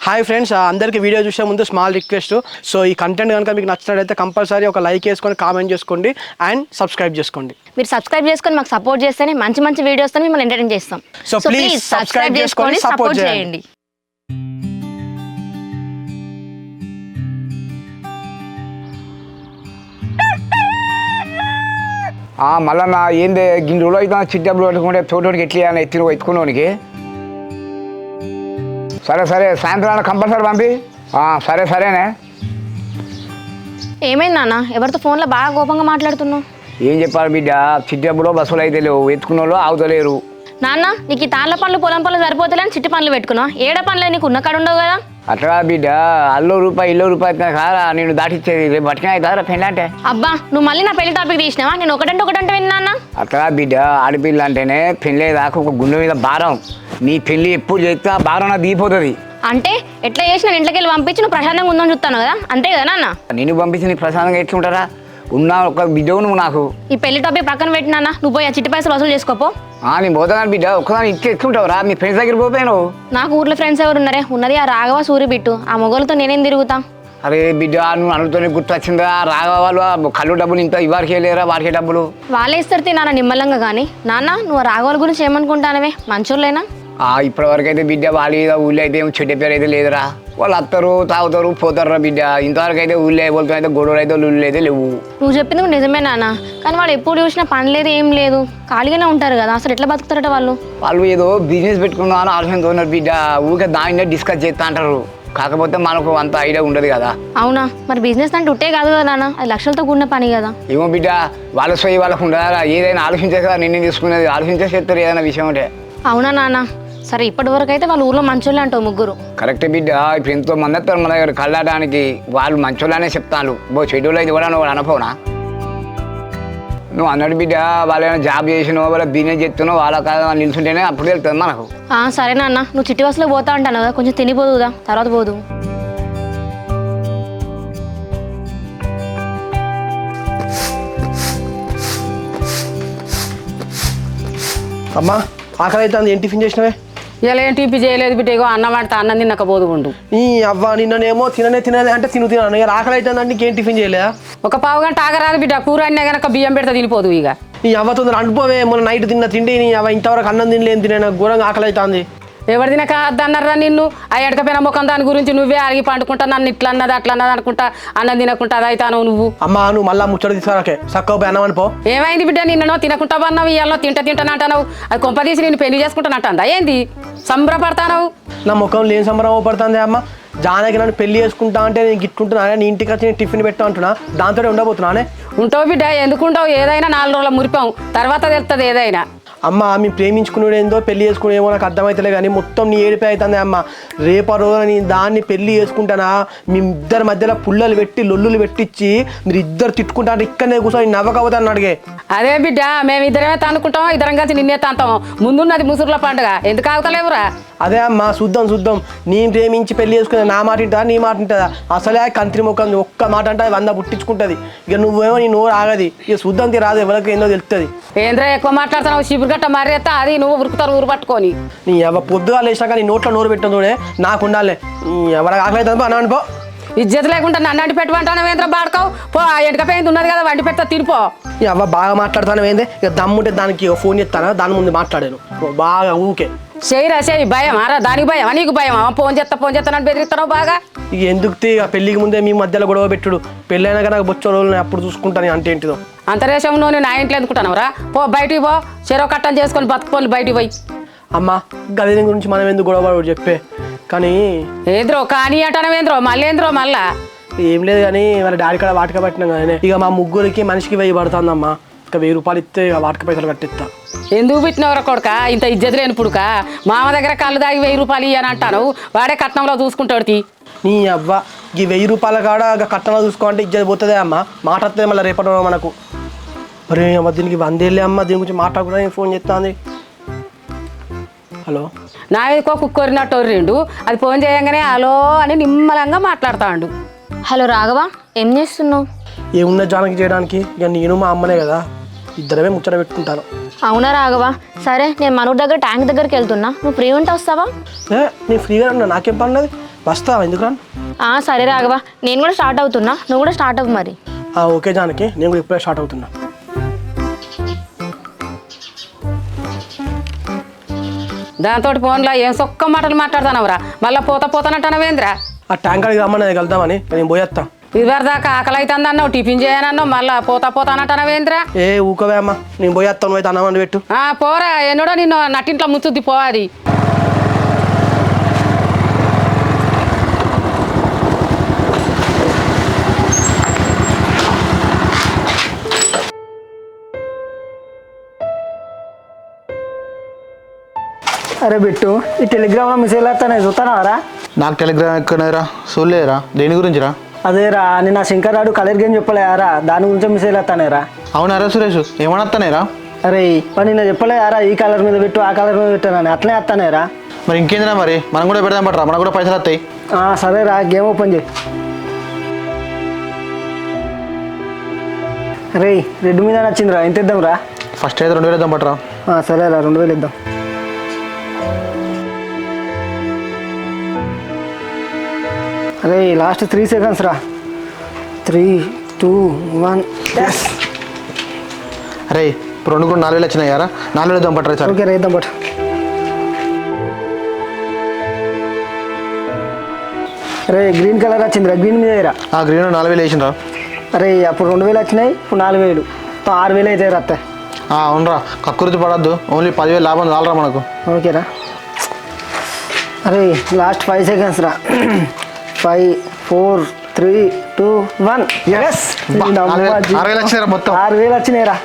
Hi friends, అందరికీ video చూసే ముందు స్మాల్ రిక్వెస్ట్. సో ఈ కంటెంట్ కనుక మీకు నచ్చినట్లయితే కంపల్సరీ ఒక లైక్ వేసుకొని కామెంట్ చేసుకోండి అండ్ సబ్స్క్రైబ్ చేసుకోండి. మీరు సబ్స్క్రైబ్ చేసుకొని మాకు సపోర్ట్ చేస్తేనే మంచి మంచి వీడియోస్తో మిమ్మల్ని ఎంటర్టైన్ చేస్తాం. సో ప్లీజ్ సబ్స్క్రైబ్ చేసుకొని సపోర్ట్ చేయండి. మళ్ళా నా ఏంది గిన్ని రోజులు అయితే చిట్టి డబ్బులు పట్టుకుంటే తోటోడికి ఎట్లా ఎత్తిన ఎత్తుకున్నోనికి. సరే సరే సాయంత్రం కంపల్సరీ పంపి. సరేనే. ఏమైంది నాన్న, ఎవరితో ఫోన్లో బాగా కోపంగా మాట్లాడుతున్నావు? ఏం చెప్పాలి బిడ్డ, చిట్టి డబ్బులు బస్సులు అయితే లేవు, ఎత్తుకున్న వాళ్ళు ఆగుతలేరు. నాన్న, నీకు ఈ తాళ్ళ పనులు పొలం పనులు సరిపోతలేని చిట్టి పనులు పెట్టుకున్నావు. ఏడ పనులు నీకు ఉన్న కాడ ఉండవు కదా. అట్లా బిడ్డ, అల్లో రూపాయి ఇల్లో రూపాయి కాదా నేను దాటిచ్చేది బట్టిన అవుతారా పెళ్ళి అంటే. అబ్బా, నువ్వు మళ్ళీ నా పెళ్లి టాపిక్ తీసినావా? నేను ఒకటంటే విన్నా. అట్లా బిడ్డ, ఆడపిల్ల అంటేనే పెళ్ళే దాకా ఒక గుండె మీద భారం. నీ పెళ్ళి ఎప్పుడు చేస్తే ఆ భారం నాకు దిగిపోతుంది. అంటే ఎట్లా చేసి నేను ఇంట్లోకి వెళ్ళి పంపించి నువ్వు ప్రశాంతంగా ఉందని చూస్తాను కదా, అంతే కదా నాన్న? నేను పంపించి నీ ప్రశాంతంగా ఎట్లుంటారా? ఉన్నా ఒక బిడ్డవు నువ్వు నాకు. ఈ పెళ్లి టాపిక్ పక్కన పెట్టినా, నువ్వు పోయి ఆ చిట్టి పైసలు వసూలు చేసుకోపో. నేను పోతాను బిడ్డ, ఒక్కదాని ఇచ్చి ఎత్తుకుంటావు రా, మీ ఫ్రెండ్స్ దగ్గర పోతాను. నాకు ఊర్లో ఫ్రెండ్స్ ఎవరు ఉన్నారే? ఉన్నది ఆ రాఘవ సూరి బిట్టు. ఆ మొగలతో నేనేం తిరుగుతా? అరే బిడ్డ, నువ్వు అనుకుతోనే గుర్తొచ్చిందా? రాఘవ వాళ్ళు కళ్ళు డబ్బులు ఇంత ఇవారికే లేరా? వారికే డబ్బులు వాళ్ళే ఇస్తారు నాన్న నిమ్మలంగా. కానీ నాన్న, నువ్వు రాఘవాల గురించి ఏమనుకుంటానవే? మంచోళ్ళేనా? ఇప్పటి వరకు అయితే బిడ్డ వాళ్ళ ఊళ్ళో అయితే ఏం చెడ్డ పేరు అయితే లేదురా. వాళ్ళు వస్తారు, తాగుతారు, పోతారు బిడ్డ. ఇంతవరకు అయితే ఊళ్ళో అయిపోతే అయితే గొడవలు అయితే ఊళ్ళు అయితే లేవు. నువ్వు చెప్పింది నిజమే నాన్న, కానీ వాళ్ళు ఎప్పుడు చూసినా పని లేదు, ఏం లేదు, ఖాళీగానే ఉంటారు కదా. అసలు ఎట్లా బతుకుతారట వాళ్ళు? వాళ్ళు ఏదో బిజినెస్ పెట్టుకుందాం అని ఆలోచనతో ఉన్నారు బిడ్డ. ఊరికే దాని డిస్కస్ చేస్తా అంటారు. కాకపోతే మనకు అంత ఐడియా ఉండదు కదా. అవునా? మరి బిజినెస్ అంటే ఉట్టే కాదు కదా నాన్న, అది లక్షలతో కూడిన పని కదా. ఏమో బిడ్డ, వాళ్ళ సోయి వాళ్ళకు ఉండదా? ఏదైనా ఆలోచించే కదా నిర్ణయం తీసుకునేది. ఆలోచించే చేస్తారు ఏదైనా విషయం అంటే. అవునా నాన్న? సరే, ఇప్పటి వరకు అయితే వాళ్ళ ఊర్లో మంచోళ్ళే అంటావు ముగ్గురు. కరెక్టే బిడ్డ. ఇప్పుడు ఎంతో మంది వస్తారు మన దగ్గర కళ్ళడానికి. వాళ్ళు మంచోళ్ళనే చెప్తాను. చెడ్డోళ్ళు అయితే కూడా నువ్వు అనపోనా? నువ్వు అన్నట్టు బిడ్డ, వాళ్ళు ఏమైనా జాబ్ చేసినావు, వాళ్ళ బిజినెస్ చేస్తున్నావు, వాళ్ళ కాదు నిల్చుంటేనే అప్పుడు వెళ్తుంది మనకు. సరే నాన్న, నువ్వు చిట్టి బస్సులో పోతా అంటాను కదా, కొంచెం తినిపోదుదా, తర్వాత పోదు. అమ్మా, ఆకలి అయితే ఏం టిఫిన్ చేసినవే? ఇలా ఏం టిఫిన్ చేయలేదు బిడ్డ. ఇగో అన్నం ఆడితే అన్నం తినకపోదు ఉండు. ఈ అవ్వ నిన్ననేమో తిననే అంటే తినాను. ఇక ఆకలి అవుతుంది అంటే ఇంకేం టిఫిన్ చేయలేదా? ఒక పావు గంట ఆగరాదు బిడ్డ. కూర అన్నా కనుక బియ్యం పెడితే తినిపోదు. ఇక ఈ అవ్వ తొందర అంటుపోవే. మొన్న నైట్ తిన్న తిండి నీ అవ్వ ఇంతవరకు అన్నం తినలేని తినే ఘోరంగా ఆకలి అవుతుంది. ఎవరు తినక అద్దన్నారా నిన్ను? ఆ ఎడకపోయిన ముఖం దాని గురించి నువ్వే అడిగి పండుకుంటా. నన్ను ఇట్లా అన్నది అట్లా అన్నది అనుకుంటా అన్నం తినకుంటా అది అవుతాను నువ్వు. అమ్మా, నువ్వు మళ్ళీ ముచ్చట తీసుకురాకే, చక్కగా పోయి అన్నం అనిపో. ఏమైంది బిడ్డ? నిన్ననో తినకుంటా అన్నావు, ఇవాళ తింటానంటున్నావు. అది కొంపదీసి నేను పెళ్లి చేసుకుంటానంటా ఏంది? సంబరపడతావు? నా ముఖం లేని సంబరం పడుతుంది అమ్మ. జానకి నన్ను పెళ్లి చేసుకుంటా అంటే నేను గిట్టుకుంటున్నా, నీ ఇంటికి వచ్చి నేను టిఫిన్ పెట్టా అంటున్నా, దాంతో ఉండబోతున్నానే. ఉంటావు బిడ్డ, ఎందుకుంటావు? ఏదైనా 4 రోజుల మురిపాం, తర్వాత తెలుస్తుంది ఏదైనా. అమ్మ, మీ ప్రేమించుకునేది ఏందో పెళ్లి చేసుకునేమో నాకు అర్థమవుతలే కానీ మొత్తం నీ ఏడిపై అవుతుంది అమ్మ. రేపటి రోజున నేను దాన్ని పెళ్లి చేసుకుంటానా, మీ ఇద్దరి మధ్యలో పుల్లలు పెట్టి లొల్లులు పెట్టించి మీరు ఇద్దరు తిట్టుకుంటా అంటే ఇక్కడనే కూర్చొని నవ్వకపోతాను అడిగే. అదే బిడ్డ, మేమిద్దరమే తానుకుంటాం, ఇద్దరం కలిసి నిన్నే తాంతాం. ముందున్నది ముసురుల పండుగ, ఎందుకు ఆగుతలేవురా? అదే అమ్మ, చూద్దాం. నేను ప్రేమించి పెళ్లి చేసుకునే నా మాట వింటుందా, నీ మాట వింటుందా? అసలే కంత్రి ముఖం, ఒక్క మాట అంటే 100 పుట్టించుకుంటుంది. ఇక నువ్వేమో నీ నోరు ఆగది. ఇక చూద్దాం రాదు, ఎవరికి ఏందో తెలుస్తుంది. ఏంద్రా ఎక్కువ మాట్లాడుతున్నావు? చిపురు గట్ట మరేస్తా, అది నువ్వు ఉరుకుతారు ఊరు పట్టుకొని. నీ ఎవ పొద్దుగా లేచాక నీ నోట్లో నోరు పెట్టిన చూడే నాకు ఉండాలి. ఎవరికి ఆకలి అవుతుంది అన్న అనుకో. ఇజ్జత లేకుండా నన్ను అంటి పెట్టుకుంటాను ఏంద్ర బాడుకోవు పో. ఎండకపోయింది ఉన్నది కదా, వండి పెడతా తినిపో. అవ్వ బాగా మాట్లాడుతాను ఏంది? ఇక దమ్ముంటే దానికి ఫోన్ చేస్తాను, దాని ముందు మాట్లాడాను బాగా ఊకే. చెయ్యి భయం అరా, దానికి భయం, నీకు భయం. ఫోన్ చేస్తానని బెదిరిస్తున్నావు బాగా. ఇక ఎందుకు ఇక పెళ్లికి ముందే మీ మధ్యలో గొడవ పెట్టుడు. పెళ్ళైనాక నాకు బొచ్చ రోజులు అప్పుడు చూసుకుంటాను అంటే ఏంటిదో. అంతరేషంలో నా ఇంట్లో ఎందుకుంటాను రా? పో బయటికి పో, చెరో కట్టం చేసుకొని బతుకోవాలి బయటికి పోయి. అమ్మ, గది గురించి మనం ఎందుకు గొడవ చెప్పే. కానీ ఏంద్రో కానీ అంటానవేంద్రో మళ్ళీ ఏంద్రో మళ్ళా? ఏం లేదు కానీ వాళ్ళ డాడీ కాడ వాటక పట్టినాం కానీ ఇక మా ముగ్గురికి మనిషికి 1000 పడుతుందమ్మా. ఇక 1000 రూపాయలు ఇస్తే ఇక వాటక పైసలు కట్టిస్తా. ఎందుకు పెట్టినవరా కొడుక? ఇంత ఇజ్జత లేని పుడుక మామ దగ్గర కళ్ళు దాగి 1000 రూపాయలు ఇయ్యని అంటాను. వాడే కట్నంలో చూసుకుంటాడు. నీ అవ్వ, ఈ 1000 రూపాయల కాడ కట్నంలో చూసుకోవాలంటే ఇజ్జత పోతుందే అమ్మ. మాట వస్తుంది మళ్ళీ రేపటి మనకు. మరి అమ్మ దీనికి 100 ఏళ్ళే అమ్మ, దీని గురించి మాట్లాడకుండా నేను ఫోన్ చేస్తాను. హలో, నా ఎక్కువ కుక్కొరినట్టు రెండు. అది ఫోన్ చేయగానే హలో అని నిమ్మలంగా మాట్లాడతాడు. హలో రాఘవ, ఏం చేస్తున్నావు? ఏమున్నా జానకి చేయడానికి, ఇక నేను మా అమ్మనే కదా, ఇద్దరమే ముచ్చట పెట్టుకుంటాను. అవునా రాఘవ? సరే, నేను మనూరు దగ్గర ట్యాంక్ దగ్గరికి వెళ్తున్నా, నువ్వు ఫ్రీ ఉంటే వస్తావా? నేను ఫ్రీగా ఉన్నా, నాకేం పని లేదు. వస్తావా ఎందుకు సరే రాఘవ, నేను కూడా స్టార్ట్ అవుతున్నా, నువ్వు కూడా స్టార్ట్ అవ్వు మరి. ఓకే జానకి, నేను కూడా ఇప్పుడే స్టార్ట్ అవుతున్నా. దాంతో ఫోన్లో ఏం సొక్క మాటలు మాట్లాడుతున్నావురా, మళ్ళీ పోతానంటానవేంద్రా? ఆ ట్యాంకర్కి రమ్మన్నది వెళ్దామని, నేను పోయేస్తా. ఇదివరదాకా ఆకలి అవుతుంది అన్నావు, టిఫిన్ చేయనన్నావు, మళ్ళీ పోతానంటానవేంద్రా? ఏ ఊకవే అమ్మ, నేను పోయేస్తాను, నువ్వు అయితే అన్నమని పెట్టు. పోరా, ఎన్నడో నిన్ను నట్టింట్లో ముచ్చుద్ది పోవాలి. అరే బిట్టు, ఈ టెలిగ్రామ్లో మెసేజ్ వస్తానే చూస్తానారా? నాకు టెలిగ్రామ్ ఎక్కడరా చూడలేరా? దేని గురించిరా? అదేరా, నేను ఆ శంకర్ రాడు కలర్ గేమ్ చెప్పలేరా, దాని గురించి మెసేజ్ వస్తానేరా. అవునారా సురేష్, ఏమనొస్తానేరా? అరే మరి నేను చెప్పలేరా, ఈ కలర్ మీద పెట్టు ఆ కలర్ మీద పెట్టానని, అట్లనే వస్తానేరా. మరి ఇంకేందిరా, మరి మనం కూడా పెడదాం పట్టరా, మనకు కూడా పైసలు వస్తాయి. సరేరా, గేమ్ ఓపెన్ చేయి. అరే రెడ్ మీద నచ్చిందిరా, ఎంత ఇద్దాంరా? ఫస్ట్ అయితే 2000 ఇద్దాం పట్టరా. సరేరా, 2000 ఇద్దాం. అరే లాస్ట్ 3 seconds రా. 3, 2, 1 yes. అరే ఇప్పుడు 2 కూడా 4000 వచ్చినాయి కదా, 4000 ఇద్దాం పట్టరా సార్. ఓకే రైద్దాం పట్టు. అరే గ్రీన్ కలర్ వచ్చిందిరా, గ్రీన్ మీద రా. గ్రీన్ 4000 వేసిండ్రా. అరే అప్పుడు 2000 వచ్చినాయి, ఇప్పుడు 4000, 6000 అయితే రత్తాయి. అవునరా, కక్కుర్తి పడద్దు, ఓన్లీ 10,000 లాభం చాలరా మనకు. ఓకేరా. అరే లాస్ట్ 5 seconds రా. 5, 4, 3, 2, 1 yes. 6000 వచ్చినాయిరా మొత్తం. 6000 వచ్చినాయిరా.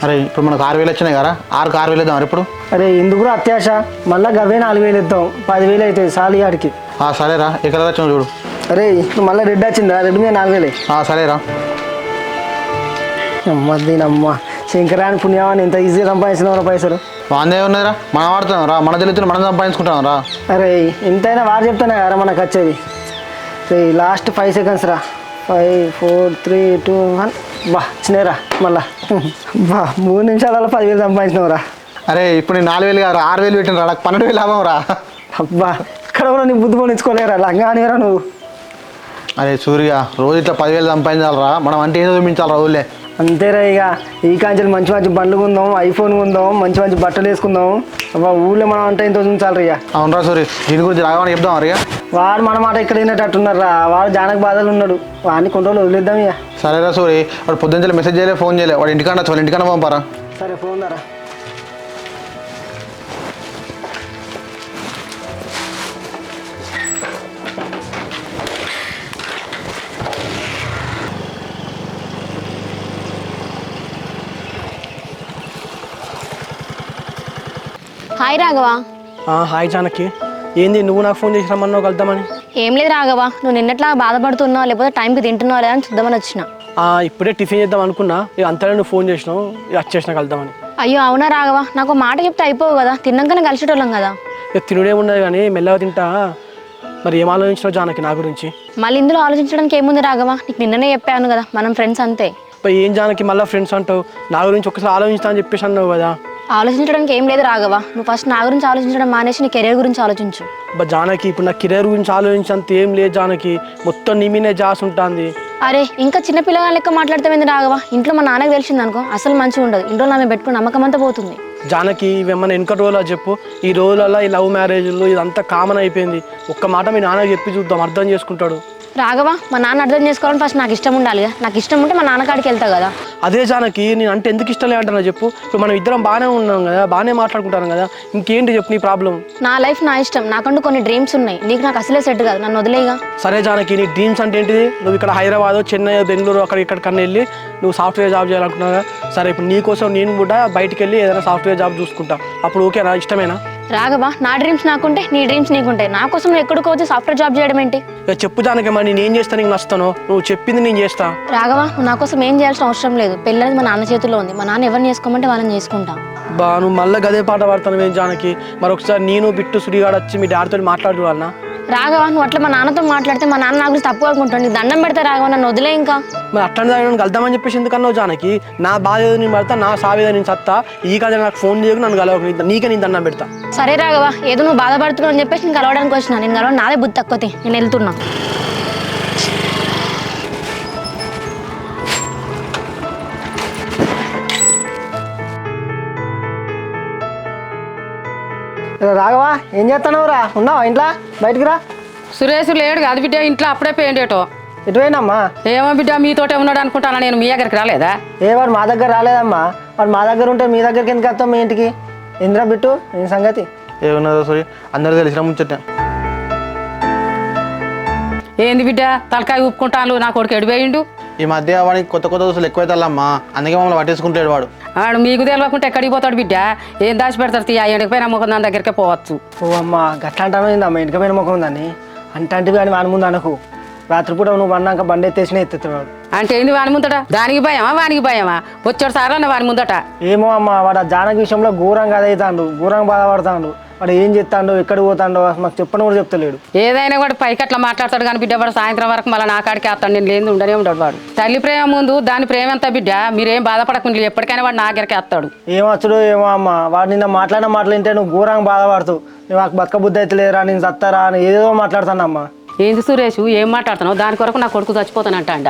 అరే ఇప్పుడు మనకు 6000 వచ్చినాయి కదా, 6000 ఇద్దాం మరి ఇప్పుడు. అరే ఎందుకు అత్యాశ, మళ్ళీ గవే 4000 ఇద్దాం, 10,000 అవుతుంది సాలి ఆడికి. సరేరా, ఏ కలర్ వచ్చినా చూడు. అరే మళ్ళీ రెడ్ వచ్చిందా, రెడ్ మీద 4000. సరేరా. దీనమ్మ శంకరాని పుణ్యమాని ఎంత ఈజీగా సంపాదించిన పైసలు. వాందే ఉన్నదిరా, మనం ఆడుతున్నాం రా, మన తెలుగుతున్న మనం సంపాదించుకుంటాం రా. అరే ఎంతైనా వారు చెప్తానే కదా మనకు వచ్చేది. లాస్ట్ 5 seconds రా. 5, 4, 3, 2, 1 వచ్చినాయిరా మళ్ళా. 3 నిమిషాలలో 10,000 సంపాదించినావురా. అరే ఇప్పుడు నేను 4000 కాదు 6000 పెట్టిన రా, నాకు 12,000 లాభం రా. అబ్బా ఇక్కడ కూడా నీ బుద్ధి పోనించుకోలేరా, లంగా అనిరా నువ్వు. అరే సూర్య, రోజు ఇట్లా 10,000 సంపాదించాలరా, మనం అంటే ఏదో చూపించాలరా ఊళ్ళే. అంతేరా, ఇక ఈ కాంచెలు మంచి మంచి బండ్లు కొందాం, ఐఫోన్ కొందాం, మంచి మంచి బట్టలు వేసుకుందాం. అబ్బా ఊళ్ళో మనం అంటే ఇంత చూపించాలి ఇక. అవునరా సూర్య, దీని గురించి రాగానే చెప్దాం మరి. వాడు మన మాట ఇక్కడ వినేటట్టున్నారా, వాడు జానక బాధలు ఉన్నాడు, వాడిని కొన్ని రోజులు వదిలేద్దాం ఇక. సరేరా సూరి, వాడు పొద్దున్న మెసేజ్ చేయలే, ఫోన్ చేయలే, వాడు ఇంటికన్నా వాళ్ళ ఇంటికన్నా పంపారా. సరే ఫోన్ దారా. హాయ్ రాఘవ. హాయ్ జానకి, ఏంది నువ్వు నాకు ఫోన్ చేసి రమ్మన్నావు కలుద్దామని? ఏం లేదు రాఘవ, నువ్వు నిన్నట్లా బాధపడుతున్నావు లేకపోతే టైంకి తింటున్నావు లేదా అని చూద్దామని వచ్చిన. ఇప్పుడే టిఫిన్ చేద్దాం అనుకున్నా, ఇక అంతలో నువ్వు ఫోన్ చేసినావు, ఇక వచ్చేసినా కలుద్దామని. అయ్యో అవునా రాఘవ, నాకు మాట చెప్తే అయిపోవు కదా, తిన్నాకనే కలిసేటోళ్ళం కదా. ఇక తినుడే ఉండదు కానీ మెల్లగా తింటా. మరి ఏం ఆలోచించినావు జానకి నా గురించి? మళ్ళీ ఇందులో ఆలోచించడానికి ఏముంది రాఘవ, నీకు నిన్ననే చెప్పాను కదా, మనం ఫ్రెండ్స్ అంతే. ఏం జానకి మళ్ళీ ఫ్రెండ్స్ అంటావు? నా గురించి ఒకసారి ఆలోచిస్తా అని చెప్పేసి అన్నావు కదా. ఆలోచించడానికి ఏం లేదు రాఘవ, నువ్వు ఫస్ట్ నా గురించి ఆలోచించడం మానేసి నీ కెరీర్ గురించి ఆలోచించు. జానకి ఇప్పుడు నా కెరీర్ గురించి ఆలోచించేంత ఏం లేదు జానకి, మొత్తం నీ మీదే జాస్ ఉంటుంది. అరే ఇంకా చిన్న పిల్లగాళ్ళ లెక్క మాట్లాడతామేంది రాఘవ, ఇంట్లో మా నాన్నకి తెలిసింది అనుకో అసలు మంచిగా ఉండదు, ఇంట్లో ఆమె పెట్టుకుని నమ్మకం అంతా పోతుంది. జానకి ఇవేమన్నా వెనక రోజుల్లో చెప్పు, ఈ రోజులలో ఈ లవ్ మ్యారేజ్లు ఇదంతా కామన్ అయిపోయింది. ఒక్క మాట మీ నాన్నకి చెప్పి చూద్దాం, అర్థం చేసుకుంటాడు. రాఘవ మా నాన్న అర్థం చేసుకోవాలని ఫస్ట్ నాకు ఇష్టం ఉండాలిగా, నాకు ఇష్టం ఉంటే మా నాన్నకాడికి వెళ్తా కదా. అదే జానకి, నేను అంటే ఎందుకు ఇష్టం లేదంటున్నా చెప్పు. ఇప్పుడు మనం ఇద్దరం బాగానే ఉన్నాం కదా, బాగానే మాట్లాడుకుంటాం కదా, ఇంకేంటి చెప్పు నీ ప్రాబ్లం? నా లైఫ్ నా ఇష్టం, నాకంటూ కొన్ని డ్రీమ్స్ ఉన్నాయి, నీకు నాకు అసలే సెట్ కాదు, నన్ను వదిలేగా. సరే జానకి, నీ డ్రీమ్స్ అంటే ఏంటిది? నువ్వు ఇక్కడ హైదరాబాద్, చెన్నై, బెంగళూరు ఇక్కడికన్నా వెళ్ళి నువ్వు సాఫ్ట్వేర్ జాబ్ చేయాలనుకున్నావు కదా. సరే ఇప్పుడు నీ కోసం నేను కూడా బయటికి వెళ్ళి ఏదైనా సాఫ్ట్వేర్ జాబ్ చూసుకుంటా, అప్పుడు ఓకేనా? ఇష్టమేనా? రాఘవ నా డ్రీమ్స్ నాకుంటే నీ డ్రీమ్స్ నీకుంటాయి, నా కోసం నువ్వు ఎక్కడికి వచ్చి సాఫ్ట్వేర్ జాబ్ చేయడం ఏంటి? చెప్పు జానకి, మరి నేను ఏం చేస్తాను నీకు నచ్చుతాను? నువ్వు చెప్పింది నేను చేస్తా. రాఘవ నువ్వు నా కోసం ఏం చేయాల్సిన అవసరం లేదు, పెళ్ళనేది మా నాన్న చేతిలో ఉంది, మా నాన్న ఎవరిని చేసుకోమంటే వాళ్ళని చేసుకుంటా. నువ్వు మళ్ళీ గదే పాట పాడతాను ఏం జానకి? మరొకసారి నేను బిట్టు సుడిగాడు వచ్చి మీ డాడీతో మాట్లాడుకోవాలన్నా? రాఘవ నువ్వు అట్లా మా నాన్నతో మాట్లాడితే మా నాన్న నా గురించి తప్పు అనుకుంటాను. నీకు దండం పెడతా రాఘవ, నన్ను వదిలే ఇంకా. మరి అట్లాంటి దాన్ని కలుద్దామని చెప్పేసి ఎందుకన్నావు జానకి? నా బాధ ఏదో నేను పడతా, నా సావేదో నేను సత్తా. ఈ కాదు నాకు ఫోన్ చేయకు, నన్ను కలవకు, నీకే నేను దండం పెడతా. సరే రాఘవ, ఏదో నువ్వు బాధపడుతున్నావు అని చెప్పేసి నేను కలవడానికి వచ్చిన. నేను కలవడం నాదే బుద్ధి తక్కువతే, నేను వెళ్తున్నా. రాఘవా ఏం చేస్తున్నావు రా? ఉన్నావా ఇంట్లో? బయటికి రా. సురేష్ లేడు కాదు బిడ్డ, ఇంట్లో అప్పుడే పోయిండేటో. ఎటు పోయినమ్మా? ఏమో బిడ్డ మీతోటే ఉన్నాడు అనుకుంటానా, నేను మీ దగ్గరికి రాలేదా? వాడు మా దగ్గర రాలేదమ్మా. వాడు మా దగ్గర ఉంటే మీ దగ్గరికి ఎందుకు వస్తాం? మీ ఇంటికి ఇంద్రా బిట్టు ఏం సంగతి? ఏమన్నదో సారీ, అందరూ తెలిసిన ముచ్చట. ఏంది బిడ్డ తలకాయ ఊపుకుంటాను, నా కొడుకు ఎడిపోయిండు. ఈ మధ్య వాడికి కొత్త కొత్త దోస్తులు ఎక్కువైతాళ్ళమ్మా, అందుకే మమ్మల్ని పట్టేసుకుంటాడు వాడు. వాడు మీకు తెలియకుంటే ఎక్కడికి పోతాడు బిడ్డ? ఏం దాచి పెడతాడు తీ, ఎండకపోయినా ముఖం దాని దగ్గరికే పోవచ్చు. ఓ అమ్మ గట్లా అంటాను ఇంటికి పోయిన ముఖం ఉందని అంటే కానీ వాని ముందు అనకు. రాత్రిపూట నువ్వు అన్నాక బండి ఎత్తేసినా ఎత్తుతున్నాడు. అంటే ఏంది వాని ముందట? దానికి భయమా వానికి భయమా? వచ్చాడు సారా వాని ముందట. ఏమో అమ్మ వాడు ఆ జానకి విషయంలో ఘోరంగా అదవుతాడు, ఘోరంగా బాధపడతాడు. వాడు ఏం చెప్తాడు, ఎక్కడికి పోతాడో మాకు చెప్పని కూడా చెప్తలేడు. ఏదైనా కూడా పైకి అట్లా మాట్లాడతాడు కానీ బిడ్డ వాడు సాయంత్రం వరకు మళ్ళీ నా కాడికి వస్తాడు. నేను లేని ఉండనే ఉంటాడు వాడు. తల్లి ప్రేమ ముందు దాని ప్రేమ ఎంత బిడ్డ? మీరేం బాధపడకుండా ఎప్పటికైనా వాడు నా దగ్గరికి వస్తాడు. ఏం వచ్చుడు ఏమో అమ్మ. వాడు నిన్న మాట్లాడిన మాటలు వింటే నువ్వు ఘోరంగా బాధపడుతూ నాకు బతక బుద్ధి అయితే లేదురా, నేను చస్తారా అని ఏదేదో మాట్లాడుతాను అమ్మ. ఏంది సురేష్ ఏం మాట్లాడుతున్నావు? దాని కొరకు నా కొడుకు చచ్చిపోతానంట అంట.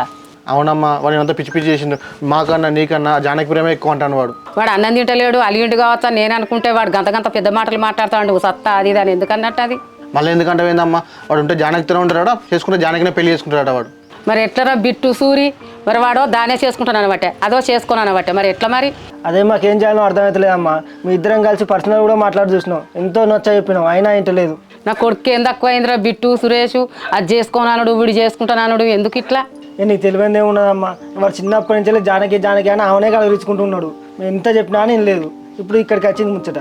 అవునమ్మా, వాడు అంతా పిచ్చి పిచ్చి చేసిండు. మాకన్నా నీకన్నా జానకి ప్రేమ ఎక్కువ అంటాను వాడు. వాడు అన్నం తింటలేడు, అలిగిండు కావచ్చు అని నేను అనుకుంటే వాడు గంత పెద్ద మాటలు మాట్లాడుతాడు. సత్తా అది అని ఎందుకన్నట్టు అది? మళ్ళీ ఎందుకంటే ఏందమ్మా, వాడు ఉంటే జానకితోనే ఉంటాడా, చేసుకుంటే జానకినే పెళ్లి చేసుకుంటాడట వాడు. మరి ఎట్లరా బిట్టు సూరి? మరి వాడో దానే చేసుకుంటాను అనబట్టే, అదో చేసుకున్నాను అనబట్టే, మరి ఎట్లా మరి? అదే మాకేం చేయాలో అర్థమవుతలేదమ్మా. మీ ఇద్దరం కలిసి పర్సనల్ కూడా మాట్లాడి చూసినాం, ఎంతో నచ్చ చెప్పినాం, అయినా ఇంటలేదు. నా కొడుకు ఏం తక్కువ అయిందిరా బిట్టు సురేష్? అది చేసుకోనానుడు వీడు చేసుకుంటానానుడు, ఎందుకు ఇట్లా? నీకు తెలియదు ఏమున్నదమ్మా. వాడు చిన్నప్పటి నుంచి జానకి జానకి అని ఆమెనే కలవరించుకుంటున్నాడు. మేము ఎంత చెప్పినా నేను లేదు. ఇప్పుడు ఇక్కడికి వచ్చింది ముచ్చట.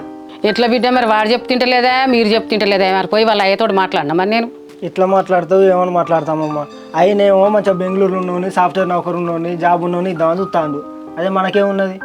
ఎట్లా బిడ్డ మరి? వాడు చెప్తుంటలేదా మీరు చెప్తుంటలేదా? మరి పోయి వాళ్ళ అయ్యతోటి మాట్లాడినా మరి నేను. ఎట్లా మాట్లాడుతావు ఏమని మాట్లాడతామమ్మా? అయినేమో మంచిగా బెంగళూరు ఉన్నోని, సాఫ్ట్వేర్ నౌకరు ఉన్నోని, జాబ్ ఉన్నోని ఇద్దామని చూస్తాడు. అదే మనకేమున్నది?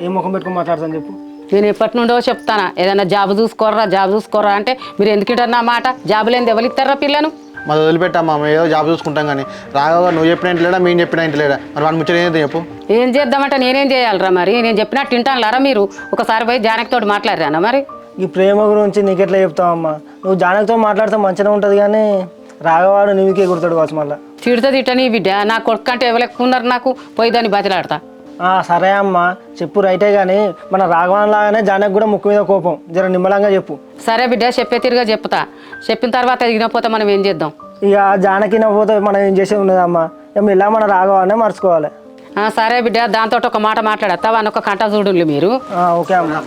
ఏం ముఖం పెట్టుకుని మాట్లాడతాను చెప్పు? నేను ఎప్పటి నుండో చెప్తానా ఏదైనా జాబ్ చూసుకోరా అంటే మీరు ఎందుకుంటారు నా మాట? జాబ్ లేని ఎవరు ఇస్తారా పిల్లను? మరి వదిలిపెట్టమ్మా, మేము ఏదో జాబ్ చూసుకుంటాం కానీ. రాఘవ నువ్వు చెప్పిన ఇంటి మేము చెప్పిన ఇంటి లేడా? మరి వాడు ముచ్చట ఏదైతే చెప్పు. ఏం చేద్దామంటే నేనేం చేయాలరా? మరి నేను చెప్పినట్టు వింటానులారా మీరు? ఒకసారి పోయి జానకితో మాట్లాడరానా మరి? ఈ ప్రేమ గురించి నీకెట్లా చెప్తావమ్మా? నువ్వు జానకితో మాట్లాడితే మంచిగా ఉంటుంది కానీ రాఘవాడు నీకే గుర్తాడు కావచ్చు మళ్ళీ. తిడుతుంది ఇట్టని బిడ్డ. నా కొడుకు అంటే ఎవరు ఎక్కువ ఉన్నారు నాకు? పోయి దాన్ని బతిలాడతా. సరే అమ్మా చెప్పు, రైటే కానీ మన రాఘవన్ లాగానే జానకి కూడా ముక్కు మీద కోపం, జర నిమ్మలంగా చెప్పు. సరే బిడ్డ చెప్పే తిరిగా చెప్తా. చెప్పిన తర్వాత ఎదిగినపోతే మనం ఏం చేద్దాం? ఇక జానకి నవ్వుతే మనం ఏం చేసేది ఉన్నదమ్మా. ఇలా మన రాఘవాన్నే మర్చుకోవాలి. సరే బిడ్డ దాంతో ఒక మాట మాట్లాడతా, వాని ఒక కంట చూడండి మీరు. ఓకే అమ్మా.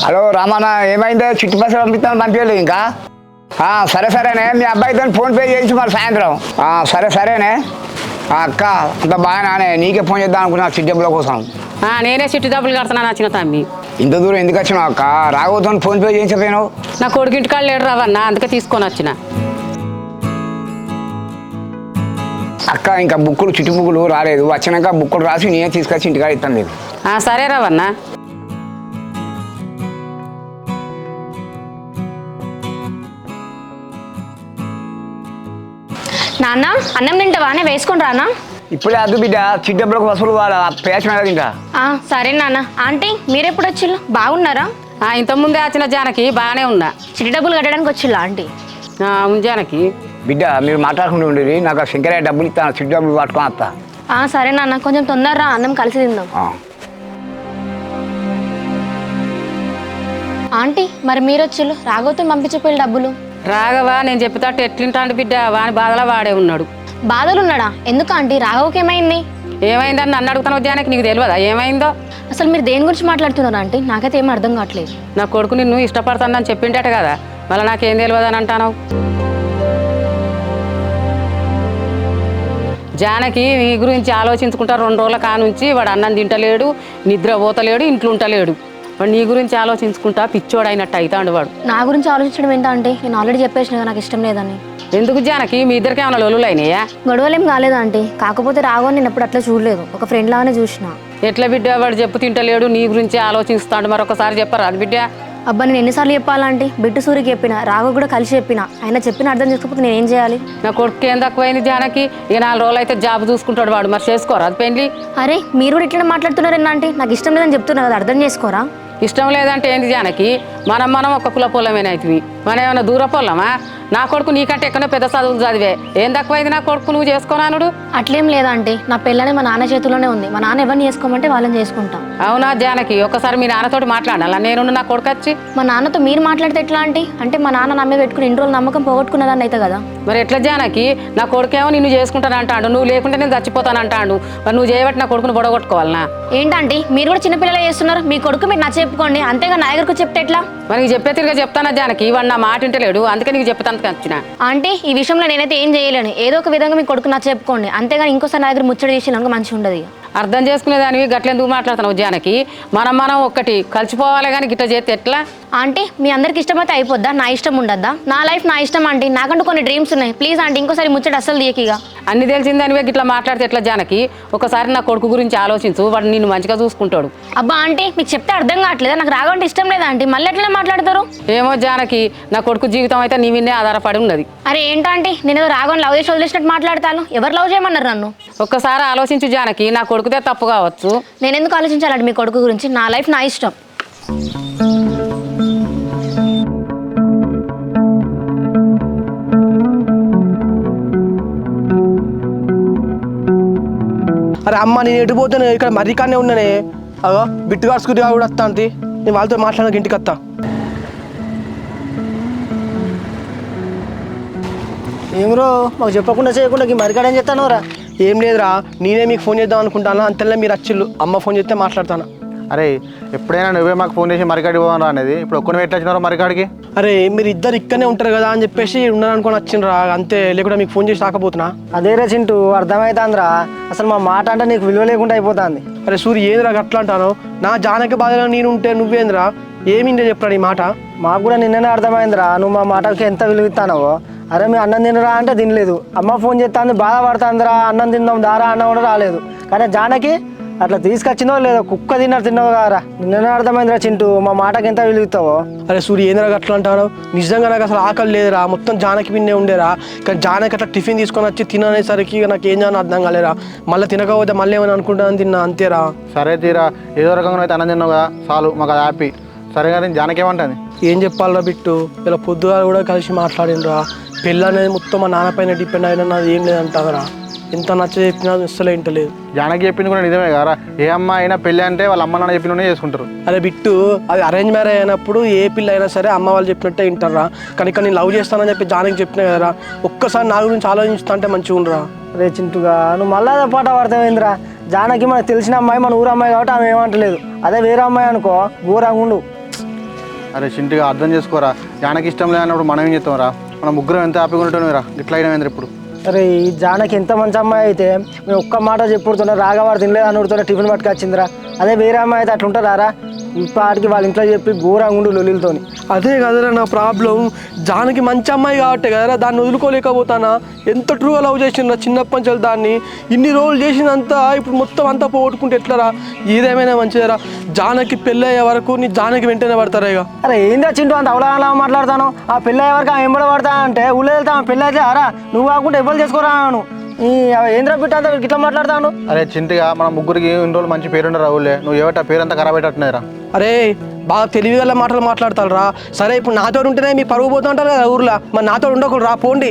హలో రామన్న, ఏమైందో చుట్టుపక్కల పంపిస్తాను పంపించలేదు ఇంకా? సరేనే, మీ అబ్బాయితో ఫోన్పే చేయించు మరి సాయంత్రం. సరేనే అక్క, అంత బాగానే. నీకే ఫోన్ చేద్దాం అనుకున్నా చిట్టి డబ్బుల కోసం. నేనే చిట్టి డబ్బులు కడుతున్నాను వచ్చిన తమ్మి. ఇంత దూరం ఎందుకు వచ్చినావు అక్క? రాఘవతో ఫోన్పే చేయించపోయినావు? నా కొడుకు ఇంటికాడ లేడు రావన్నా, అందుకే తీసుకొని వచ్చిన. అక్క ఇంకా బుక్కులు చిట్టి బుక్కులు రాలేదు, వచ్చినాక బుక్కులు రాసి నేనే తీసుకొచ్చి ఇంటికాడ ఇస్తాను మీకు. సరే రావన్నా. నాన్న అన్నం తింటావానే? వేసుకొని రానా? ఇప్పుడే అద్దు బిడ్డ, చిట్టి డబ్బులకు వసూలు పేసిన తింటా. సరే నాన్న. ఆంటీ మీరెప్పుడు వచ్చిళ్ళు? బాగున్నారా? ఇంతకుముందే వచ్చిన జానకి, బాగానే ఉన్నా. చిట్టి డబ్బులు కట్టడానికి వచ్చిల్లా ఆంటీ? జానకి బిడ్డ మీరు మాట్లాడుకుంటూ ఉండేది, నాకు శంకరయ్య డబ్బులు ఇస్తాను, చిట్టి డబ్బులు పట్టుకొని వస్తా. సరే నాన్న, కొంచెం తొందరరా, అన్నం కలిసి తిందాం. ఆంటీ మరి మీరు వచ్చిళ్ళు, రాఘవతో పంపించపోయి డబ్బులు. రాఘవ నేను చెప్పేటట్టు ఎట్లుంటాడు బిడ్డ? వాని బాధలో వాడే ఉన్నాడు. బాధలు ఉన్నాడా? ఎందుకు ఆంటీ? రాఘవకి ఏమైంది? ఏమైందని నన్ను అడుగుతాను జానకి, నీకు తెలియదా ఏమైందో? అసలు మీరు దేని గురించి మాట్లాడుతున్నారు ఆంటీ? నాకైతే ఏం అర్థం కావట్లేదు. నా కొడుకు నిన్ను ఇష్టపడతానని చెప్పిండట కదా, మళ్ళీ నాకేం తెలియదు అని అంటాను. జానకి నీ గురించి ఆలోచించుకుంటా 2 రోజుల కానుంచి వాడు అన్నం తింటలేడు, నిద్ర పోతలేడు, ఇంట్లో ఉంటలేడు. వాడు నీ గురించి ఆలోచించుకుంటా పిచ్చోడు అయినట్టు అవుతాడు వాడు. నా గురించి ఆలోచించడం ఏంటంటే నేను ఆల్రెడీ చెప్పేసిన నాకు ఇష్టం లేదని. ఎందుకు జానకి మీ ఇద్దరికి ఏమైనా లొల్లులు అయినాయా? గొడవలేం కాలేదు ఆంటీ, కాకపోతే రాఘవన్ నేను ఎప్పుడు అట్లా చూడలేదు, ఒక ఫ్రెండ్ లాగానే చూసిన. ఎట్లా బిడ్డ వాడు చెప్పు తింటలేడు, నీ గురించి ఆలోచిస్తాడు, మరొకసారి చెప్పరా అది బిడ్డ? అబ్బా నేను ఎన్నిసార్లు చెప్పాలంటే, బిట్టు సూరికి చెప్పిన, రాఘవ్ కూడా కలిసి చెప్పిన, ఆయన చెప్పిన అర్థం చేసుకోకపోతే నేనేం చేయాలి? నా కొడుకు ఏం తక్కువైంది జానకి, ఇక 4 రోజులు అయితే జాబ్ చూసుకుంటాడు వాడు, మరి చేసుకోరా అది పెళ్ళి? అరే మీరు కూడా ఇట్లా మాట్లాడుతున్నారన్నా అంటే, నాకు ఇష్టం లేదని చెప్తున్నా కదా, అర్థం చేసుకోరా? ఇష్టం లేదంటే ఏంది జానకి, మనం ఒక కుల పొలమేనైతుంది, మనం ఏమైనా దూర పొలమా? నా కొడుకు నీకంటే ఎక్కడో పెద్ద చదువులు చదివే, ఏం తక్కువైంది నా కొడుకు నువ్వు చేసుకోనానుడు? అట్లేం లేదంటే, నా పెళ్ళని మా నాన్న చేతిలోనే ఉంది, మా నాన్న ఎవరిని చేసుకోమంటే వాళ్ళని చేసుకుంటాం. అవునా జానకి, ఒక్కసారి మీ నాన్నతోటి మాట్లాడాలా నేను నా కొడుకు వచ్చి? మా నాన్నతో మీరు మాట్లాడితే ఎట్లా అంటే మా నాన్న నా మీద పెట్టుకుని 2 రోజులు నమ్మకం పోగొట్టుకున్నదాన్ని అయితే కదా. మరి ఎట్లా జానకి, నా కొడుకేమో నిన్ను చేసుకుంటానంటాడు, నువ్వు లేకుంటే నేను చచ్చిపోతానంటాడు, మరి నువ్వు చేయబట్టి నా కొడుకును పొడగొట్టుకోవాలనా? ఏంటంటే మీరు కూడా చిన్నపిల్లలే చేస్తున్నారు, మీ కొడుకు మీరు నచ్చ చెప్పుకోండి, అంతేగా నా దగ్గరకు చెప్తే ఎట్లా? మరి నీకు చెప్పే తిరిగా చెప్తానా జానకి, వాడు నా మాట వింటలేడు, అందుకే నీకు చెప్తాను వచ్చిన. అంటే ఈ విషయంలో నేనైతే ఏం చేయలేను, ఏదో ఒక విధంగా మీ కొడుకు నచ్చ చెప్పుకోండి, అంతేగాని ఇంకోసారి నా దగ్గర ముచ్చడి చేసి నాకు మంచిగా ఉండదు. అర్థం చేసుకునేదానివి గట్లెందుకు మాట్లాడుతున్నావు జానకి? మనం ఒక్కటి కలిసిపోవాలి కానీ గిట్ల చేస్తే ఎట్లా? ఆంటీ మీ అందరికి ఇష్టమైతే అయిపోద్దా, నా ఇష్టం ఉండద్దా? నా లైఫ్ నా ఇష్టం ఆంటీ, నాకంటూ కొన్ని డ్రీమ్స్ ఉన్నాయి, ప్లీజ్ ఆంటీ ఇంకోసారి ముచ్చట అస్సలు తీయకిగా. అన్ని తెలిసిందానివే గిట్లా మాట్లాడితే ఎట్లా జానకి? ఒకసారి నా కొడుకు గురించి ఆలోచించు, వాడు నిన్ను మంచిగా చూసుకుంటాడు. అబ్బా ఆంటీ మీకు చెప్తే అర్థం కావట్లేదా? నాకు రాగంటే ఇష్టం లేదా ఆంటీ, మళ్ళీ ఎట్లా మాట్లాడతారు? ఏమో జానకి, నా కొడుకు జీవితం అయితే నీ మీదే ఆధారపడి ఉన్నది. అరే ఏంటంటే నేను రాగని లవ్ చేసి వదిలేసినట్టు మాట్లాడతాను, ఎవరు లవ్ చేయమన్నారు నన్ను? ఒక్కసారి ఆలోచించు జానకి, నా కొడుకుదే తప్పు కావచ్చు. నేను ఎందుకు ఆలోచించాలంటే మీ కొడుకు గురించి? నా లైఫ్ నా ఇష్టం. అరే అమ్మ నేను ఎటుపోతాను, ఇక్కడ మర్రికానే ఉన్నానే, అగో బిట్టుగాడు స్కూటీ కూడా వస్తా అంతే, నేను వాళ్ళతో మాట్లాడక ఇంటికి వస్తా. ఏమరో మాకు చెప్పకుండా చేయకుండా మరికాడేం చెప్తాను రా? ఏం లేదురా, నేనే మీకు ఫోన్ చేద్దాం అనుకుంటాను, అంతలో మీరు వచ్చిళ్ళు, అమ్మ ఫోన్ చేస్తే మాట్లాడతాను. అరే ఎప్పుడైనా నువ్వే మాకు ఫోన్ చేసి మరికాడికి పోవడం రా అనేది, ఇప్పుడు ఒక్కని పెట్టినారో మరికాడికి? అరే మీరు ఇద్దరు ఇక్కడనే ఉంటారు కదా అని చెప్పేసి ఉన్నారనుకొని వచ్చిండ్రా అంతే, లేకుండా మీకు ఫోన్ చేసి రాకపోతున్నా. అదేరా చింటూ, అర్థమవుతుందిరా, అసలు మా మాట అంటే నీకు విలువ లేకుండా అయిపోతుంది. అరే సూర్య ఏంద్రా అట్లా అంటాను? నా జానకి బాధలో నేను ఉంటే నువ్వేంద్రా ఏమిండే చెప్పరా ఈ మాట? మాకు కూడా నిన్ననే అర్థమైందిరా, నువ్వు మా మాటకి ఎంత విలువ ఇస్తానవో. అరే మీ అన్నం తినరా అంటే తినలేదు, అమ్మ ఫోన్ చేస్తాను బాధపడుతుందిరా, అన్నం తిందాం దారా అన్న కూడా రాలేదు. కానీ జానకి అట్లా తీసుకొచ్చిందో లేదో, కుక్క తిన్నావు కారా. నిన్ననే అర్థమైందిరా చింటూ, మా మాటకి ఎంత విలువ ఇస్తావో. అరే సూర్య ఏంద్రా అట్లా అంటారు? నిజంగా నాకు అసలు ఆకలి లేదురా, మొత్తం జానకి పిన్నే ఉండేరా, కానీ జానకి అట్లా టిఫిన్ తీసుకొని వచ్చి తిననేసరికి నాకు ఏం చేయాలని అర్థం కాలేరా, మళ్ళీ తినకపోతే మళ్ళీ ఏమైనా అనుకుంటానని తిన్నా అంతేరా. సరే తీరా, ఏదో రకంగా అయితే అన్నం తిన్నావు కదా, చాలు మాకు అది హ్యాపీ. సరే కానీ జానకి ఏమంటుంది? ఏం చెప్పాలరా బిట్టు, ఇలా పొద్దుగా కూడా కలిసి మాట్లాడినరా, పెళ్ళి అనేది మొత్తం మా నాన్న పైన డిపెండ్ అయినా నాది ఏం లేదంటారా, ఎంత నచ్చ చెప్పినా అస్సలు ఏంటలేదు. జానకి చెప్పింది కూడా నిజమే కదా, ఏ అమ్మాయి అయినా పెళ్ళి అంటే వాళ్ళ అమ్మ నాన్న చెప్పిననే చేసుకుంటారు. అరే బిట్టు, అది అరేంజ్ మ్యారేజ్ అయినప్పుడు ఏ పిల్ల అయినా సరే అమ్మ వాళ్ళు చెప్పినట్టే వింటారా, కానీ ఇక్కడ నేను లవ్ చేస్తానని చెప్పి జానకి చెప్పినా కదరా, ఒక్కసారి నా గురించి ఆలోచిస్తా అంటే మంచిగా ఉండరా. రే చింటుగా, నువ్వు మళ్ళా అదే పాట పడతావేంద్రా? జానకి మనకు తెలిసిన అమ్మాయి, మన ఊరు అమ్మాయి కాబట్టి ఆమె ఏమంటలేదు, అదే వేరే అమ్మాయి అనుకో ఘోరంగా ఉండు. అరే చింటిగా అర్థం చేసుకోరా, జానకి ఇష్టం లేనప్పుడు మనం ఏం చేస్తాం రా, మనం ముగ్గురం ఎంత హ్యాపీగా ఉండటం రా, ఇట్లా అయినా ఇప్పుడు. అరే ఈ జానకి ఎంత మంచి అమ్మాయి అయితే మేము ఒక్క మాట చెప్పుడుతున్నా, రాగవాడు తినలేదు అనుడుతున్నా టిఫిన్ పట్టుకొచ్చిందిరా. అదే వేరే అమ్మాయి అయితే అట్లుంటారా? ఇప్పటికి వాళ్ళ ఇంట్లో చెప్పి ఘోరంగా ఉండు లొల్లితోని. అదే కదరా నా ప్రాబ్లం, జానకి మంచి అమ్మాయి కాబట్టి కదరా దాన్ని వదులుకోలేకపోతానా. ఎంత ట్రూగా లవ్ చేసిండ్రా చిన్నప్పటి నుంచి దాన్ని, ఇన్ని రోజులు చేసినంతా ఇప్పుడు మొత్తం అంతా పోగొట్టుకుంటే ఎట్లరా? ఏదేమైనా మంచిదరా, జానకి పెళ్ళి అయ్యే వరకు నీ జానకి వెంటనే పడతారా ఇక. అరే ఏందా చింటూ అంత అవలా మాట్లాడతాను? ఆ పెళ్ళి అయ్యే వరకు ఆమె ఎంబడ పడతా అంటే ఊళ్ళో వెళ్తాను, పెళ్ళి అయితే అరా నువ్వు కాకుండా ఎవరు చేసుకోరాను, ఈ ఏంద్రా బిడ్డ అంతా ఇట్లా మాట్లాడతాను? అరే చింటిగా మన ముగ్గురికి ఇన్ని రోజులు మంచి పేరుండే రావులే, నువ్వు ఏవట పేరంతా ఖరాబ్ అయ్యేటట్టున్నారా. అరే బాగా తెలివిగల మాటలు మాట్లాడతారు రా. సరే ఇప్పుడు నాతో ఉంటేనే మీ పరుగు పోతుంటారు కదా ఊర్లో, మరి నాతో ఉండకూడదు రా, పోండి.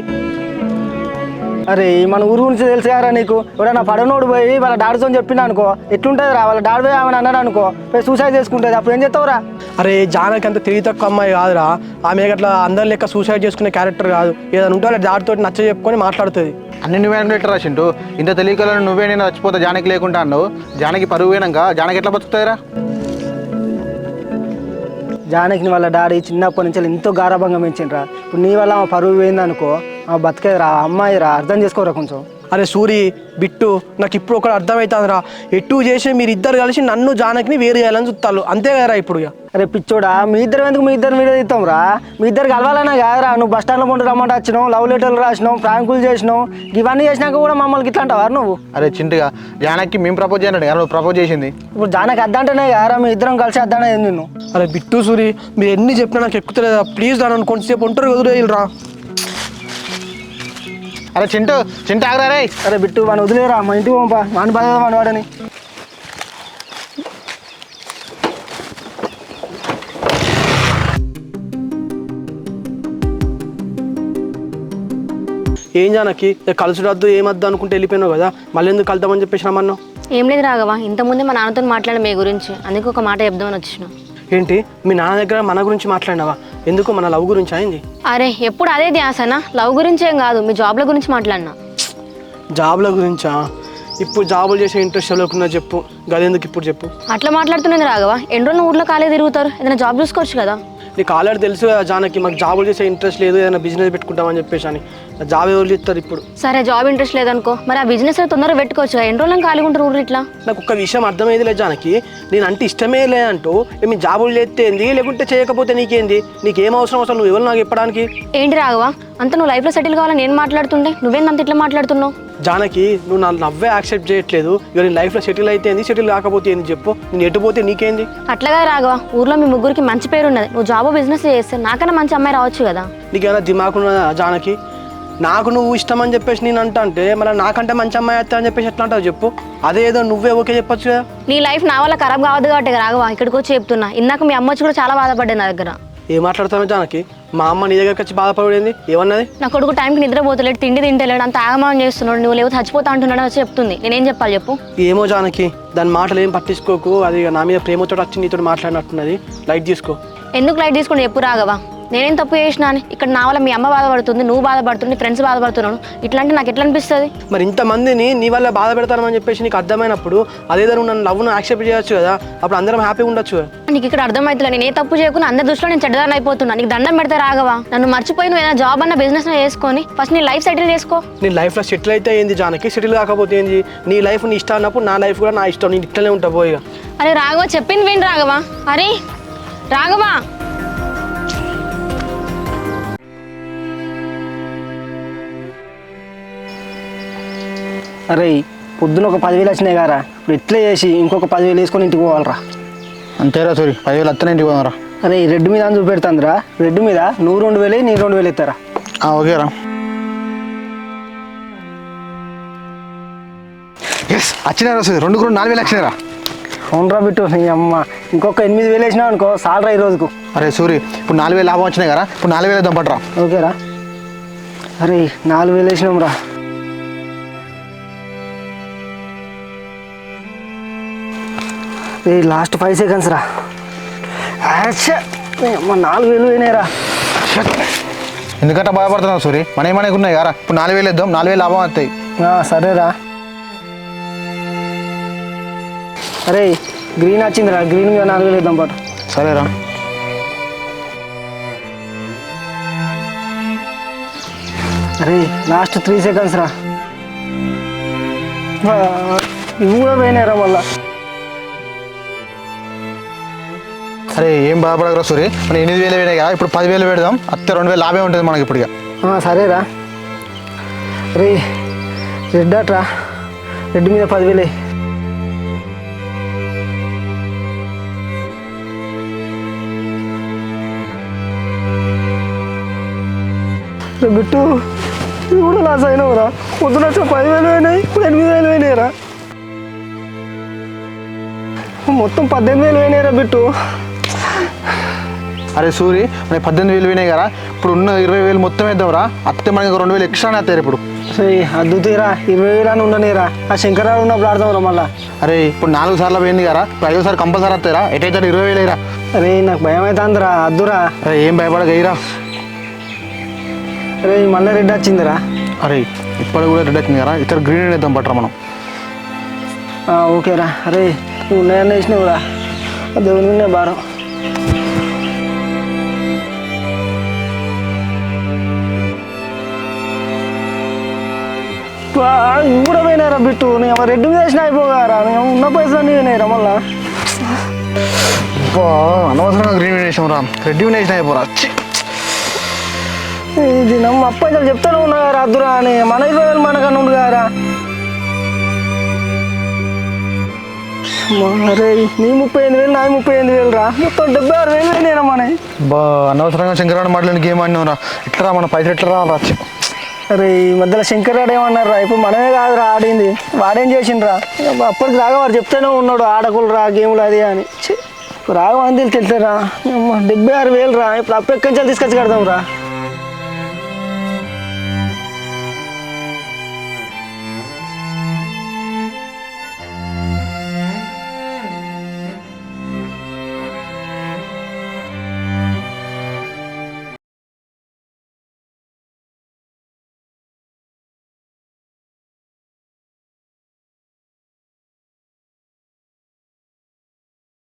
అరే మన ఊరు గురించి తెలుసు కదా నీకు, ఎవడన్నా పడనోడు పోయి వాళ్ళ డాడీతో చెప్పినా అనుకో ఎట్లుంటుంది రా, వాళ్ళ డాడీ పోయి ఆమె అన్నాడు అనుకో పోయి సూసైడ్ చేసుకుంటుంది, అప్పుడు ఏం చేస్తావురా? అరే జానకి అంత తెలివి తక్కువ అమ్మాయి కాదురా, ఆమె అట్లా అందరి లెక్క సూసైడ్ చేసుకునే క్యారెక్టర్ కాదు, ఏదైనా ఉంటే వాళ్ళ దాడితో నచ్చ చెప్పుకొని మాట్లాడుతుంది. అన్ని నువ్వే అనుకుంటా చింటూ, ఇంత తెలియకలను నువ్వే నేను చచ్చిపోతా జానకి లేకుండా అన్నావు, జానకి పరుగు పోయినాక జానకి ఎట్లా బతుకుతాయిరా? జానకిని వాళ్ళ డాడీ చిన్నప్పటి నుంచి ఎంతో గారాభంగా పెంచిండ్రా, ఇప్పుడు నీ వల్ల ఆమె పరువు పోయింది అనుకో, ఆమె బతికేదిరా, అమ్మాయి రా, అర్థం చేసుకోరా కొంచెం. అరే సూరి బిట్టు నాకు ఇప్పుడు ఒకటి అర్థమవుతుందిరా, ఎటు చేసి మీరు ఇద్దరు కలిసి నన్ను జానకిని వేరు చేయాలని చూస్తారు అంతే కదరా ఇప్పుడు ఇక. అరే పిచ్చోడా, మీ ఇద్దరు ఎందుకు మీ ఇద్దరు వీడియో తీస్తాం రా? మీ ఇద్దరు కలవాలన్నా కాదురా. నువ్వు బస్ స్టాండ్లో పండు రమ్మంటే వచ్చినావు, లవ్ లెటర్లు రాసినావు, ప్రాంకులు చేసినావు, ఇవన్నీ చేసినాక కూడా మమ్మల్ని ఇట్లా అంటావా నువ్వు? అరే చింటిగా జానకి మేము ప్రపోజ్ చేయనండి కదా, నువ్వు ప్రపోజ్ చేసింది. ఇప్పుడు జానకి అద్దంటేనే కాదురా, మీ ఇద్దరం కలిసి అద్దానే నిన్ను. అరే బిట్టు సూరి మీరు ఎన్ని చెప్పినా నాకు ఎక్కుతలేదా, ప్లీజ్ రా నన్ను కొంచెంసేపు ఒంటరి వదిలేయరా. అరే చింటూ ఆగరా రే. అరే బిట్టు వాడిని వదిలేరా, మా ఇంటికి పంపా, వాడిని బాధ వాడని. ఏం జానకి కలుసుడద్దు ఏమద్దు అనుకుంటే వెళ్ళిపోయినావు కదా, మళ్ళీ ఎందుకు కలుద్దామని చెప్పేసి రమ్మన్నావు? ఏం లేదు రాఘవ, ఇంతకుముందే మా నాన్నతో మాట్లాడే మీ గురించి, అందుకే ఒక మాట చెప్దామని వచ్చిన. ఏంటి మీ నాన్న దగ్గర మన గురించి మాట్లాడినావా? ఎందుకు మన లవ్ గురించి అయింది? అరే ఎప్పుడు అదే ధ్యాసనా, లవ్ గురించి ఏం కాదు, మీ జాబ్ల గురించి మాట్లాడినా. జాబ్ల గురించా? ఇప్పుడు జాబులు చేసే ఇంట్రెస్ట్ లేకున్నా చెప్పు, గదెందుకు ఇప్పుడు చెప్పు. అట్లా మాట్లాడుతున్నది రాఘవ, ఎన్ని రోజులు ఊర్లో కాలే తిరుగుతారు, ఏదైనా జాబ్ చూసుకోవచ్చు కదా. నీకు ఆల్రెడీ తెలుసు కదా జానకి, మాకు జాబులు చేసే ఇంట్రెస్ట్ లేదు, ఏదైనా బిజినెస్ పెట్టుకుంటామని చెప్పేసి అని. జాబ్ ఎవరు ఇస్తారు ఇప్పుడు? సరే జాబ్ ఇంట్రెస్ట్ లేదనుకో, మరి ఆ బిజినెస్ తొందరగా పెట్టుకోవచ్చు, ఎన్ని రోజులు ఖాళీగా ఉంటారు ఊరు ఇట్లా. నాకు ఒక్క విషయం అర్థమైంది లేదు జానకి, నేను అంటే ఇష్టమే లేదంటూ మీ జాబులు చేస్తేంది లేకుంటే చేయకపోతే నీకేంది? నీకేం అవసరం అసలు, నువ్వు ఎవరు నాకు చెప్పడానికి? ఏంటి రాఘవ, అంత నువ్వు లైఫ్లో సెటిల్ కావాలని నేను మాట్లాడుతుండే, నువ్వేందంత ఇట్లా మాట్లాడుతున్నావు? జానకి నువ్వు నా నవ్వే యాక్సెప్ట్ చేయట్లేదు, ఇక నేను లైఫ్లో సెటిల్ అయితే ఏంది, సెటిల్ కాకపోతే ఏంది చెప్పు, నేను ఎటు పోతే నీకేంది? అట్లాగా రాఘవ, ఊర్లో మీ ముగ్గురికి మంచి పేరు ఉన్నది, నువ్వు జాబ్ బిజినెస్ చేస్తే నాకన్నా మంచి అమ్మాయి రావచ్చు కదా. నీకేమైనా దిమాకున్నదా జానకి? నాకు నువ్వు ఇష్టం అని చెప్పేసి నేను అంటే మళ్ళీ నాకంటే మంచి అమ్మాయి వస్తా అని చెప్పేసి ఎట్లా అంటావు చెప్పు? అదేదో నువ్వే ఓకే చెప్పొచ్చు కదా. నీ లైఫ్ నా వల్ల ఖరాబ్ కావద్దు కాబట్టి రాఘవ ఇక్కడికి వచ్చి చెప్తున్నా. ఇందాక మీ అమ్మ వచ్చి కూడా చాలా బాధపడ్డాను నా దగ్గర. ఏం మాట్లాడుతాను జానకి? మా అమ్మ నీ దగ్గరికి వచ్చి బాధపడేది ఏమన్నది? నా కొడుకు టైంకి నిద్రపోతలేడు, తిండి తింటలేడు, అంత ఆగమనం చేస్తున్నాడు, నువ్వు లేవు చచ్చిపోతా అంటున్నాడు వచ్చి చెప్తుంది. నేనేం చెప్పాలి చెప్పు? ఏమో జానకి, దాని మాటలు ఏం పట్టించుకోకు, అది నా మీద ప్రేమతో వచ్చి నీతో మాట్లాడినట్టున్నది, లైట్ తీసుకో. ఎందుకు లైట్ తీసుకుని చెప్పు రాఘవ, నేనేం తప్పు చేసినా అని? ఇక్కడ నా వల్ల మీ అమ్మ బాధపడుతుంది, నువ్వు బాధపడుతుంది, ఫ్రెండ్స్ బాధపడుతున్నాను, ఇట్లాంటి నాకు ఎట్లా అనిపిస్తుంది? మరి ఇంతమందిని నీ వల్ల బాధ పెడతానని చెప్పేసి నీకు అర్థమైనప్పుడు అదేదో నువ్వు నన్ను లవ్ను యాక్సెప్ట్ చేయొచ్చు కదా, అప్పుడు అందరం హ్యాపీగా ఉండొచ్చు కదా. నీకు ఇక్కడ అర్థమవుతుంది, నేను ఏ తప్పు చేయకుండా అందరి దృష్టిలో నేను చెడ్డదాన్ని అయిపోతున్నా. నీకు దండం పెడతా రాఘవ, నన్ను మర్చిపోయి నువ్వు ఏదైనా జాబ్ అన్న బిజినెస్ చేసుకొని ఫస్ట్ నీ లైఫ్ సెటిల్ చేసుకో. నీ లైఫ్లో సెటిల్ అయితే ఏంది జానకి, సెటిల్ కాకపోతే ఏంది? నీ లైఫ్ నీ ఇష్టం అన్నప్పుడు నా లైఫ్ కూడా నా ఇష్టం, నేను ఇట్లనే ఉంటా పోయిగా. అరే రాఘవ చెప్పింది విని రాఘవ. అరే రాఘవ, అరే పొద్దున ఒక 10,000 వచ్చినాయి కారా, ఇప్పుడు ఇట్లే చేసి ఇంకొక 10,000 వేసుకొని ఇంటికి పోవాలరా. అంతేరా సూరి, 10,000 అత్తనే ఇంటికి పోదాంరా. అరే రెడ్ మీద అని చూపెడుతుందిరా, రెడ్ మీద నువ్వు 2,000 నేను 2,000 ఇస్తారా? ఓకేరా. ఎస్ వచ్చినారా సూరి, 2 4,000 వచ్చినారా. అవునరా బిట్టు, నీ అమ్మ ఇంకొక 8,000 వేసినావు అనుకో సాలరా ఈ రోజుకు. అరే సూరి, ఇప్పుడు 4,000 లాభం వచ్చినాయి కదా, ఇప్పుడు 4,000 వేద్దాం పట్టరా. ఓకేరా. అరే 4,000 వేసినాం రా. రే లాస్ట్ 5 seconds రా. అమ్మ 4,000 పోయినాయిరా. ఎందుకంటే బాధపడుతున్నావు సూరి, మన ఏమనే ఉన్నాయి కదా, ఇప్పుడు 4,000 వేద్దాం, 4,000 లాభం వస్తాయి. సరేరా. అరే గ్రీన్ వచ్చిందిరా, గ్రీన్ మీద 4,000 వేద్దాం పాటు. సరేరా. అరే లాస్ట్ 3 seconds రా. ఇవి కూడా పోయినాయిరా మళ్ళా. అరే ఏం బాధపడకరా సూరి, మన 8,000 వేయనే కదా, ఇప్పుడు 10,000 పెడదాం, అత్తే 2,000 లాభే ఉంటుంది మనకి ఇప్పుడు. సరేరా. రే రెడ్ అట్రా, రెడ్ మీద 10,000. బిట్టు ఇవి కూడా లాస్ అయినావురా. పొద్దున 10,000 పోయినాయి, ఇప్పుడు 8,000 పోయినాయిరా. మొత్తం 18,000 పోయినాయిరా బిట్టు. అరే సూరి, మనకి 18,000 పోయినాయి కదా, ఇప్పుడు ఉన్న 20,000 మొత్తం వేద్దాంరా, అత్తే మనకి 2,000 ఎక్స్ట్రానే వస్తాయి ఇప్పుడు. అద్దుతీరా 20,000 అని ఉండనిరా, ఆ శంకరాడు ఉన్నప్పుడు ఆడదాంరా మళ్ళా. అరే ఇప్పుడు 4 సార్లు పోయింది కదా, ఇప్పుడు 5వ సారి కంపల్సరీ వస్తాయిరా, ఎటైతే 20,000 రా. అరే నాకు భయం అవుతుందిరా, అద్దురా. అరే ఏం భయపడక ఇరా. అరే మళ్ళీ రెడ్ వచ్చిందిరా. అరే ఇప్పుడు కూడా రెడ్ వచ్చింది కదా, ఇక్కడ గ్రీన్ వేద్దాం పట్టరా మనం. ఓకేరా. అరే నువ్వు ఉన్నాయన్న వేసినావురా, దేవుని విన్నే భారం. ఇవి కూడా పోయినారా బిట్టు నేను రెడ్డి మీద వేసిన అయిపోగారా నేను ఉన్న పైసలు అన్నీ పోయినాయిరా మళ్ళా అనవసరంగా గ్రీన్ వేసాం రా, రెడ్డి వేసిన అయిపోరా. ఇది నమ్మ అప్పైసలు చెప్తానే ఉన్నా గారా అద్దురా అని మన 20 వేలు మనకన్నా ఉండు గారా అరే నీ 35,000 నా 35,000 రా మొత్తం 76,000 అయినా మన అనవసరంగా శంకరాడు మాటలు గేమ్ ఆడినావురా. ఇట్లా మన పైసలు ఎట్లా రావచ్చు? అరే ఈ మధ్యలో శంకర్ రాడు ఏమన్నారా ఇప్పుడు మనమే కాదురా ఆడింది వాడేం చేసిండ్రా అప్పటికి రాగా వాడు చెప్తూనే ఉన్నాడు ఆడకులు రా గేములు అది అని రాగ మంది తెలుస్తారా 76,000 రా ఇప్పుడు అప్పు ఎక్కడి నుంచి తీసుకొచ్చి కడదాం రా